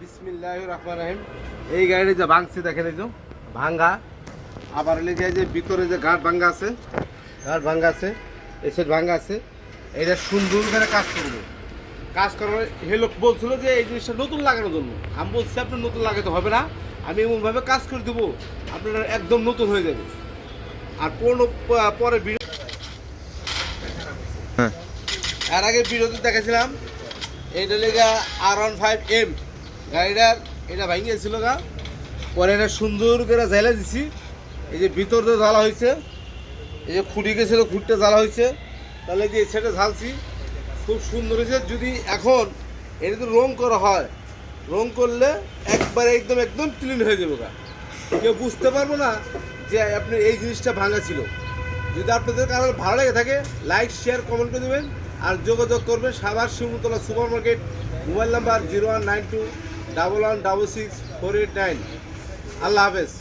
বিসমিল্লাহির রহমানির রহিম। এই গাড়ি যে ভাঙছে দেখেন, এই যে ভাঙ্গা, আবার লেগে যে ভিতরে যে গাঁট ভাঙ্গা আছে, এই সাইড ভাঙ্গা আছে। এটা সুন্দর করে কাজ করবো। কাজ করার হে লোক বলছিল যে এই জিনিসটা নতুন লাগানোর জন্য। আমি বলছি আপনার নতুন লাগাতে হবে না, আমি এমনভাবে কাজ করে দেবো আপনার একদম নতুন হয়ে যাবে। আর পরে ভিডিও, এর আগে ভিডিওতে দেখেছিলাম এইটা লেগা R15M গাড়িটার, এটা ভাঙিয়েছিল গা। পরে এটা সুন্দর করে জ্বালা দিছি। এই যে ভিতর দিয়ে জ্বালা হয়েছে, এই যে খুঁটি গেছিলো, খুঁটটা জ্বালা হয়েছে, তাহলে যে সেটা ঝালছি খুব সুন্দর হয়েছে। যদি এখন এটা তো রং করা হয়, রং করলে একবারে একদম একদম ক্লিন হয়ে যাবে গা। কেউ বুঝতে পারবো না যে আপনি এই জিনিসটা ভাঙা ছিল। যদি আপনাদের কারো ভালো লেগে থাকে, লাইক শেয়ার কমেন্ট করে দেবেন। আর যোগাযোগ করবেন Savar Shimultala super market, mobile number 0192116648 9। আল্লাহ হাফেজ।